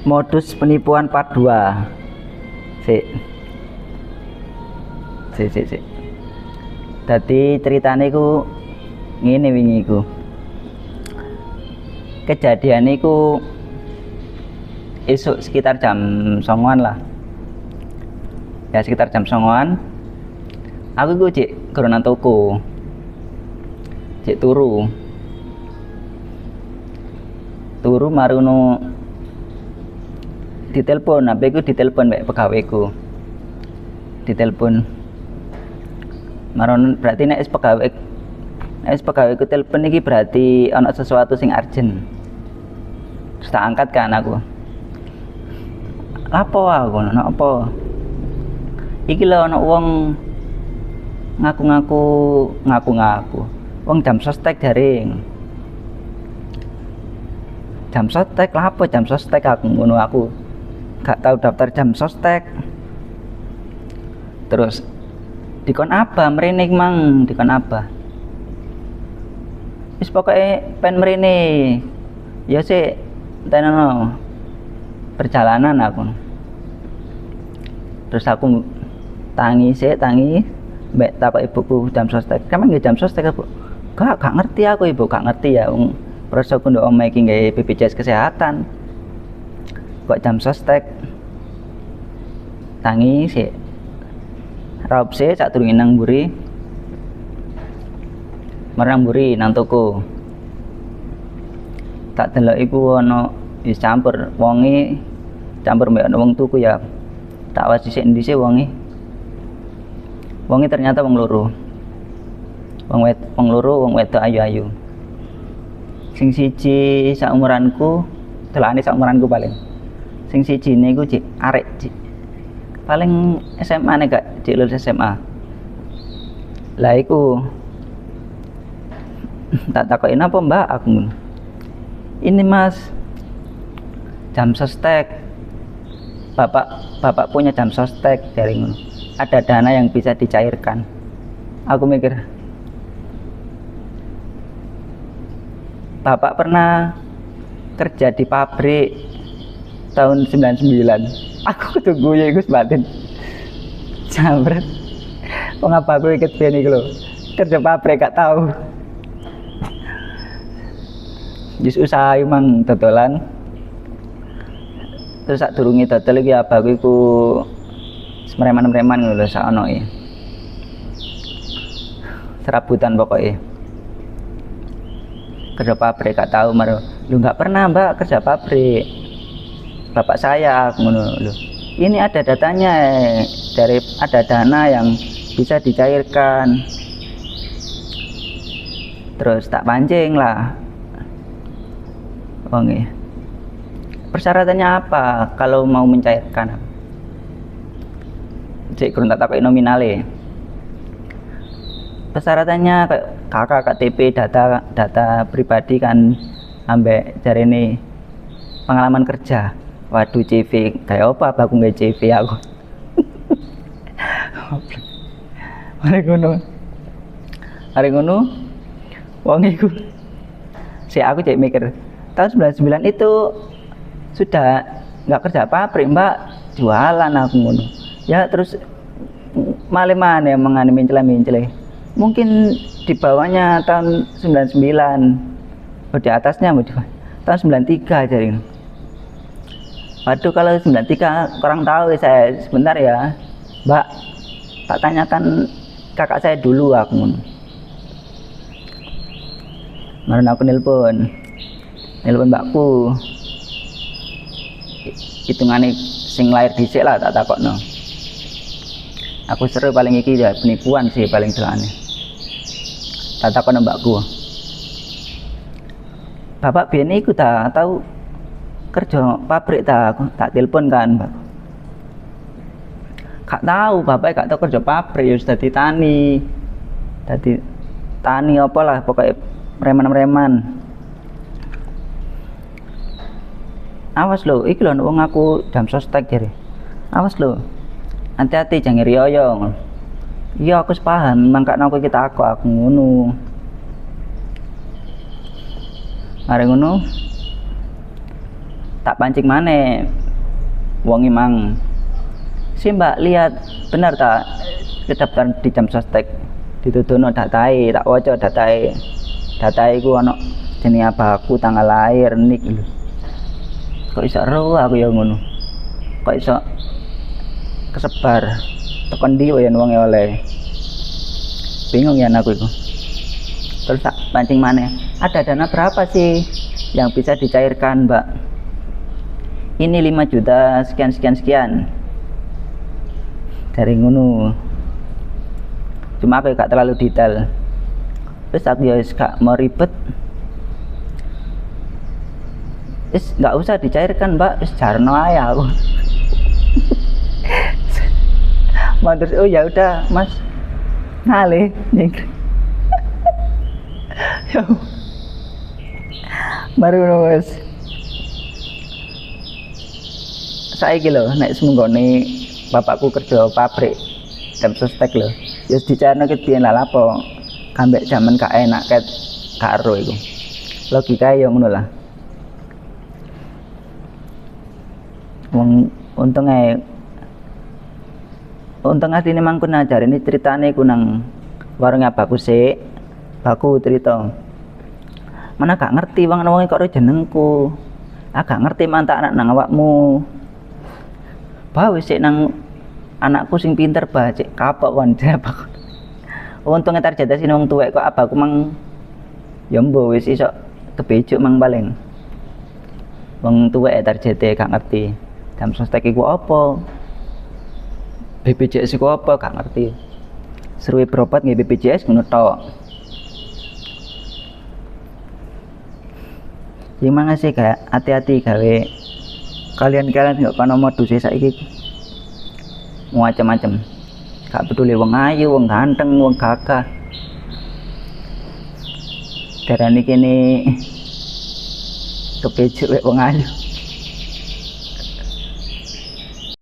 Modus penipuan part 2. Sik. Sik. Dadi ceritane iku ngene wingi iku. Kejadian iku esuk sekitar jam 09.00 lah. Ya sekitar jam 09.00. Aku iku cek geronan toko. Cek turu marono ditelepon, HP ku ditelepon mek pegawaiku. Ditelepon. Marono berarti nek pegawaiku telepon iki berarti ana sesuatu sing urgent. Terus tak angkat kan aku. Apa aku ana apa? Iki lho ana wong ngaku-ngaku. Wong jam sostek jaring. Jam sostek lah apa jam sostek aku ngono aku gak tahu daftar jam sostek. Terus dikon apa mrene mang dikon apa wis pokoke pen mrene ya sik tenono perjalanan aku. Terus aku tangi mbek takok ibuku jam sostek kamu nggih jam sostek Bu? Gak ngerti aku ibu gak ngerti ya prosoku ndok omah iki nggawe BPJS kesehatan kok jam sostek tangi sik raup sik sadurunge nang mburi marang mburi nang toko tak delok iku ana wis campur mbek ana wong tuku ya tak wasi sik endi sih wonge ternyata wong loro wong wedok ayu-ayu sing siji saumuranku delane saumuranku paling sing sijine iku cik arek cik paling SMA nek gak cik lulus SMA lah iku tak takoki napa mbak aku ngono ini mas jam sostek bapak punya jam sostek dari ngono ada dana yang bisa dicairkan. Aku mikir bapak pernah kerja di pabrik tahun 99. Aku ketunggu ya iku batin jambret wong apa aku iket ben iki lho kerja pabrik gak tahu jus usaha emang dodolan. Terus sak durunge dodol iki abahku iku semereman-mereman ngono lho sak ono e serabutan pokoknya kerja pabrik gak tahu lu nggak pernah mbak kerja pabrik bapak saya ngono lho ini ada datanya ada dana yang bisa dicairkan. Terus tak pancing lah wonge persyaratannya apa kalau mau mencairkan cek kurang tak takoki nominale persyaratannya kayak kakak KTP data pribadi kan ambek jarene pengalaman kerja. Waduh CV kayak apa aku nggak CV aku hari ngono wong iku aku cek mikir tahun 99 itu sudah nggak kerja pabrik mbak jualan aku ngono ya. Terus male-mane mengani mencele mungkin di bawahnya tahun 99 di atasnya tahun 93 jadi. Waduh kalau 93 kurang tahu saya sebentar ya mbak tak tanyakan kakak saya dulu aku ngono. Maren aku nelpon mbakku hitungane sing lahir dhisik lah tak takokno. Aku seru paling iki ya penipuan sih paling delane. Tak takokno mbakku. Bapak biyen iku tak tahu kerja pabrik tak telepon kan mbak. Gak tahu bapak gak tahu kerja pabrik ya dadi tani apa lah pokoknya preman. Awas lho, iki lho wong aku jam sostek jare. Awas lho. Hati-hati jangan riyo. Iya aku sepaham, mangkakno aku aku ngono. Mari ngono. tak pancing maneh. Wong imang si mbak lihat benar tak kedaftaran di jam sostek dituduhno datae, tak waca datae ku ana jenenge abahku, tanggal lahir, nik lho. Kok iso ero aku ya ngono, kok iso kesebar tekan ndi wae wonge oleh, bingung ya aku itu. Terus tak pancing maneh, ada dana berapa sih yang bisa dicairkan mbak? Ini 5 juta sekian dari ngono. Cuma aku gak terlalu detail. Terus aku ya gak mau ribet, nggak usah dicairkan mbak, jarno aja aku. Terus oh ya udah mas, ngalih nyengkrik. Ya baru nulis saiki lho nek semenggone bapakku kerja pabrik jam sostek lho ya dicairno ket biyen lah lapo kambek jaman gak enak ket karo iku logika ya ngono lah. Wong untung asline mangku najare ini ceritane ku nang warung abahku sik, baku cerita. Mana gak ngerti wong kok ro jenengku. Gak ngerti mantak anak nang awakmu. Bah wis sik nang anakku sing pinter bah cek kapok wan jabak. Untunge tarjete sing wong tuwek kok abahku mang ya mbo wis iso kebejuk mang paling. Wong tuwek tarjete gak ngerti. Jam sostek iku apa? BPJS iku apa? Gak ngerti. Seruwe berobat nggih BPJS ngono tok. Terima kasih kayak hati-hati gawe kalian nggak kono modus saiki macam-macam. Gak peduli wong ayu, wong ganteng, wong gagah. Darane kene kepejuk wong ayu.